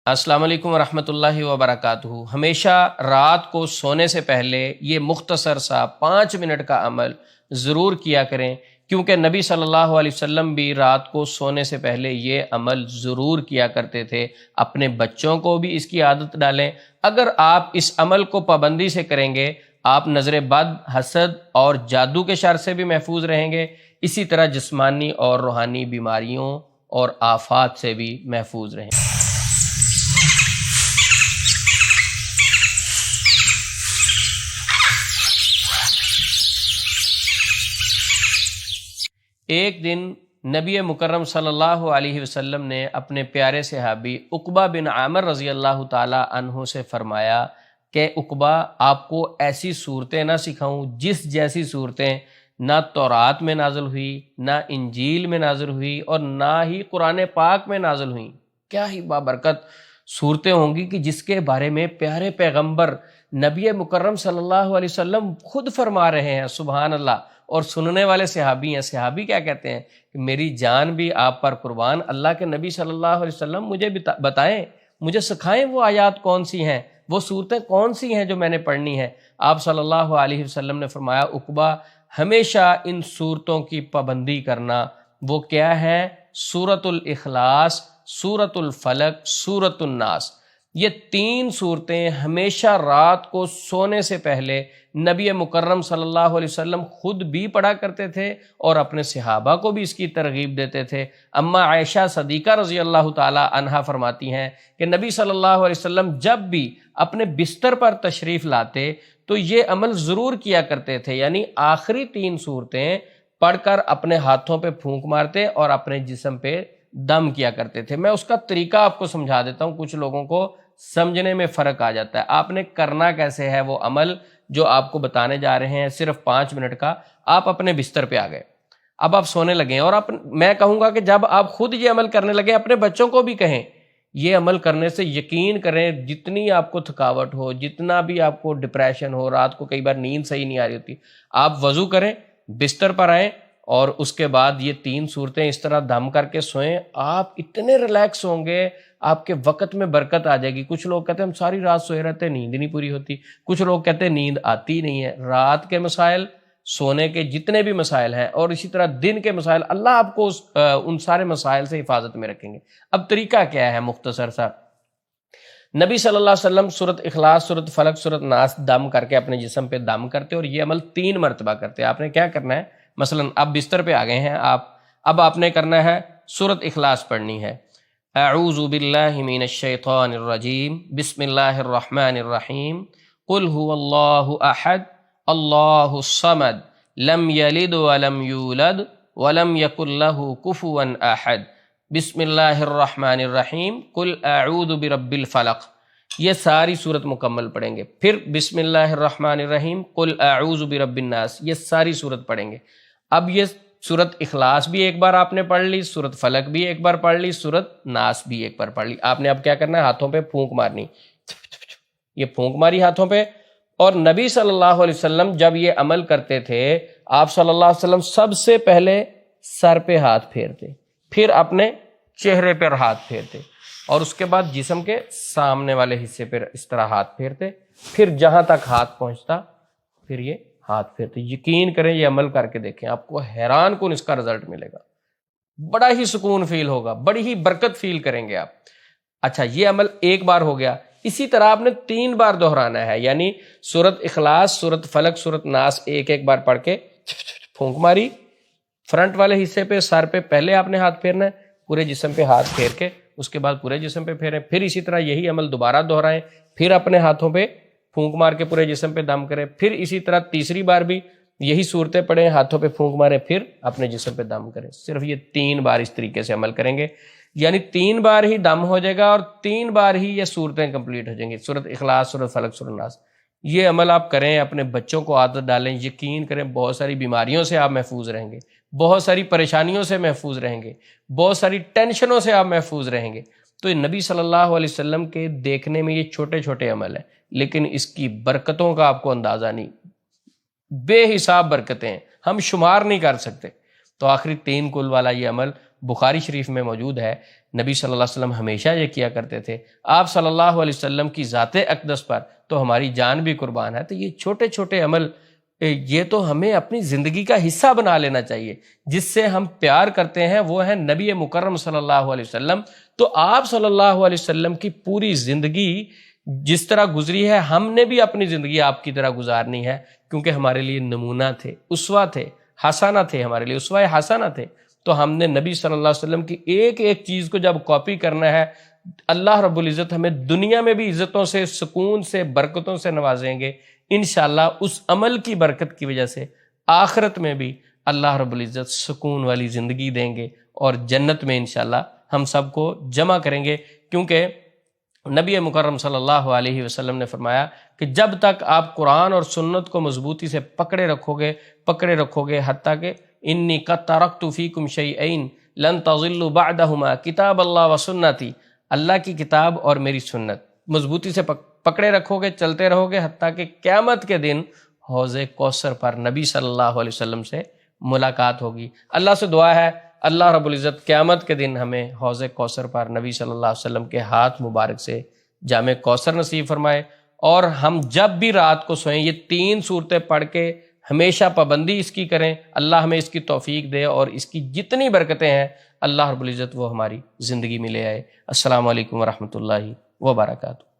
السلام علیکم ورحمۃ اللہ وبرکاتہ۔ ہمیشہ رات کو سونے سے پہلے یہ مختصر سا 5 منٹ کا عمل ضرور کیا کریں، کیونکہ نبی صلی اللہ علیہ وسلم بھی رات کو سونے سے پہلے یہ عمل ضرور کیا کرتے تھے۔ اپنے بچوں کو بھی اس کی عادت ڈالیں۔ اگر آپ اس عمل کو پابندی سے کریں گے، آپ نظر بد، حسد اور جادو کے شر سے بھی محفوظ رہیں گے، اسی طرح جسمانی اور روحانی بیماریوں اور آفات سے بھی محفوظ رہیں گے۔ ایک دن نبی مکرم صلی اللہ علیہ وسلم نے اپنے پیارے صحابی عقبہ بن عامر رضی اللہ تعالی عنہ سے فرمایا کہ عقبہ، آپ کو ایسی صورتیں نہ سکھاؤں جس جیسی صورتیں نہ تورات میں نازل ہوئی، نہ انجیل میں نازل ہوئی اور نہ ہی قرآن پاک میں نازل ہوئیں۔ کیا ہی بابرکت صورتیں ہوں گی کہ جس کے بارے میں پیارے پیغمبر نبی مکرم صلی اللہ علیہ وسلم خود فرما رہے ہیں، سبحان اللہ، اور سننے والے صحابی ہیں۔ صحابی کیا کہتے ہیں کہ میری جان بھی آپ پر قربان، اللہ کے نبی صلی اللہ علیہ وسلم مجھے بتائیں، مجھے سکھائیں وہ آیات کون سی ہیں، وہ صورتیں کون سی ہیں جو میں نے پڑھنی ہیں۔ آپ صلی اللہ علیہ وسلم نے فرمایا، عقبہ، ہمیشہ ان صورتوں کی پابندی کرنا۔ وہ کیا ہے؟ سورۃ الاخلاص، سورۃ الفلق، سورۃ الناس۔ یہ 3 صورتیں ہمیشہ رات کو سونے سے پہلے نبی مکرم صلی اللہ علیہ وسلم خود بھی پڑھا کرتے تھے اور اپنے صحابہ کو بھی اس کی ترغیب دیتے تھے۔ اما عائشہ صدیقہ رضی اللہ تعالی عنہا فرماتی ہیں کہ نبی صلی اللہ علیہ وسلم جب بھی اپنے بستر پر تشریف لاتے تو یہ عمل ضرور کیا کرتے تھے، یعنی آخری 3 صورتیں پڑھ کر اپنے ہاتھوں پہ پھونک مارتے اور اپنے جسم پہ دم کیا کرتے تھے۔ میں اس کا طریقہ آپ کو سمجھا دیتا ہوں، کچھ لوگوں کو سمجھنے میں فرق آ جاتا ہے۔ آپ نے کرنا کیسے ہے وہ عمل جو آپ کو بتانے جا رہے ہیں، صرف 5 منٹ کا۔ آپ اپنے بستر پہ آ گئے، اب آپ سونے لگے، اور میں کہوں گا کہ جب آپ خود یہ عمل کرنے لگے، اپنے بچوں کو بھی کہیں یہ عمل کرنے سے یقین کریں جتنی آپ کو تھکاوٹ ہو، جتنا بھی آپ کو ڈپریشن ہو، رات کو کئی بار نیند صحیح نہیں آ رہی ہوتی، آپ وضو کریں، بستر پر آئیں اور اس کے بعد یہ 3 صورتیں اس طرح دم کر کے سوئیں۔ آپ اتنے ریلیکس ہوں گے، آپ کے وقت میں برکت آ جائے گی۔ کچھ لوگ کہتے ہیں ہم ساری رات سوئے رہتے ہیں، نیند نہیں پوری ہوتی۔ کچھ لوگ کہتے ہیں نیند آتی نہیں ہے۔ رات کے مسائل، سونے کے جتنے بھی مسائل ہیں اور اسی طرح دن کے مسائل، اللہ آپ کو ان سارے مسائل سے حفاظت میں رکھیں گے۔ اب طریقہ کیا ہے؟ مختصر سا، نبی صلی اللہ علیہ وسلم سورۃ اخلاص، سورۃ فلق، سورۃ ناس دم کر کے اپنے جسم پہ دم کرتے اور یہ عمل 3 مرتبہ کرتے۔ آپ نے کیا کرنا ہے؟ مثلا اب بستر پہ آ گئے ہیں اب آپ نے کرنا ہے سورۃ اخلاص پڑھنی ہے۔ اعوذ باللہ من الشیطان الرجیم، بسم اللہ الرحمن الرحیم، قل هو اللہ احد اللہ الصمد لم یلد ولم یولد ولم یکن لہ کفوا احد، بسم اللہ الرحمن الرحیم، قل اعوذ برب الفلق۔ یہ ساری صورت مکمل پڑھیں گے۔ پھر بسم اللہ الرحمن الرحیم، قل اعوذ برب الناس، یہ ساری صورت پڑھیں گے۔ اب یہ سورۃ اخلاص بھی ایک بار آپ نے پڑھ لی، سورۃ فلق بھی ایک بار پڑھ لی، سورۃ ناس بھی ایک بار پڑھ لی۔ آپ نے اب کیا کرنا ہے؟ ہاتھوں پہ پھونک مارنی، یہ پھونک ماری ہاتھوں پہ۔ اور نبی صلی اللہ علیہ وسلم جب یہ عمل کرتے تھے، آپ صلی اللہ علیہ وسلم سب سے پہلے سر پہ ہاتھ پھیرتے، پھر اپنے چہرے پر ہاتھ پھیرتے اور اس کے بعد جسم کے سامنے والے حصے پر اس طرح ہاتھ پھیرتے، پھر جہاں تک ہاتھ پہنچتا پھر یہ ہاتھ پھیرتے۔ یقین کریں یہ عمل کر کے دیکھیں، آپ کو حیران کن اس کا رزلٹ ملے گا، بڑا ہی سکون فیل ہوگا، بڑی ہی برکت فیل کریں گے آپ۔ اچھا، یہ عمل ایک بار ہو گیا، اسی طرح آپ نے 3 بار دہرانا ہے، یعنی سورۃ اخلاص، سورۃ فلق، سورۃ ناس ایک بار پڑھ کے پھونک ماری، فرنٹ والے حصے پہ سر پہ پہلے آپ نے ہاتھ پھیرنا ہے، پورے جسم پہ ہاتھ پھیر کے اس کے بعد پورے جسم پہ پھیریں، پھر اسی طرح یہی عمل دوبارہ دہرائیں، پھر اپنے ہاتھوں پہ پھونک مار کے پورے جسم پہ دم کریں، پھر اسی طرح تیسری بار بھی یہی صورتیں پڑھیں، ہاتھوں پہ پھونک ماریں، پھر اپنے جسم پہ دم کریں۔ صرف یہ 3 بار اس طریقے سے عمل کریں گے، یعنی 3 بار ہی دم ہو جائے گا اور 3 بار ہی یہ صورتیں کمپلیٹ ہو جائیں گی، سورۃ اخلاص، سورۃ فلق، سورۃ ناس۔ یہ عمل آپ کریں، اپنے بچوں کو عادت ڈالیں، یقین کریں بہت ساری بیماریوں سے آپ محفوظ رہیں گے، بہت ساری پریشانیوں سے محفوظ رہیں گے، بہت ساری ٹینشنوں سے آپ محفوظ رہیں گے۔ تو یہ نبی صلی اللہ علیہ وسلم کے دیکھنے میں یہ چھوٹے چھوٹے عمل ہیں، لیکن اس کی برکتوں کا آپ کو اندازہ نہیں، بے حساب برکتیں ہیں، ہم شمار نہیں کر سکتے۔ تو آخری 3 کل والا یہ عمل بخاری شریف میں موجود ہے، نبی صلی اللہ علیہ وسلم ہمیشہ یہ کیا کرتے تھے، آپ صلی اللہ علیہ وسلم کی ذات اقدس پر تو ہماری جان بھی قربان ہے۔ تو یہ چھوٹے چھوٹے عمل یہ تو ہمیں اپنی زندگی کا حصہ بنا لینا چاہیے۔ جس سے ہم پیار کرتے ہیں وہ ہے نبی مکرم صلی اللہ علیہ وسلم۔ تو آپ صلی اللہ علیہ وسلم کی پوری زندگی جس طرح گزری ہے، ہم نے بھی اپنی زندگی آپ کی طرح گزارنی ہے، کیونکہ ہمارے لیے نمونہ تھے، اسوہ تھے، حسنہ تھے، ہمارے لیے اسوہ حسنہ تھے۔ تو ہم نے نبی صلی اللہ علیہ وسلم کی ایک ایک چیز کو جب کاپی کرنا ہے، اللہ رب العزت ہمیں دنیا میں بھی عزتوں سے، سکون سے، برکتوں سے نوازیں گے انشاءاللہ۔ اس عمل کی برکت کی وجہ سے آخرت میں بھی اللہ رب العزت سکون والی زندگی دیں گے، اور جنت میں انشاءاللہ ہم سب کو جمع کریں گے، کیونکہ نبی مکرم صلی اللہ علیہ وسلم نے فرمایا کہ جب تک آپ قرآن اور سنت کو مضبوطی سے پکڑے رکھو گے حتیٰ کہ انی قد ترکت فیکم شیئین لن تضلوا بعدہما کتاب اللہ و سنتی، اللہ کی کتاب اور میری سنت مضبوطی سے پکڑے رکھو گے، چلتے رہو گے، حتیٰ کہ قیامت کے دن حوض کوثر پر نبی صلی اللہ علیہ وسلم سے ملاقات ہوگی۔ اللہ سے دعا ہے اللہ رب العزت قیامت کے دن ہمیں حوض کوثر پر نبی صلی اللہ علیہ وسلم کے ہاتھ مبارک سے جام کوثر نصیب فرمائے، اور ہم جب بھی رات کو سوئیں یہ 3 صورتیں پڑھ کے ہمیشہ پابندی اس کی کریں۔ اللہ ہمیں اس کی توفیق دے، اور اس کی جتنی برکتیں ہیں اللہ رب العزت وہ ہماری زندگی میں لے آئے۔ السلام علیکم ورحمۃ اللہ وبرکاتہ۔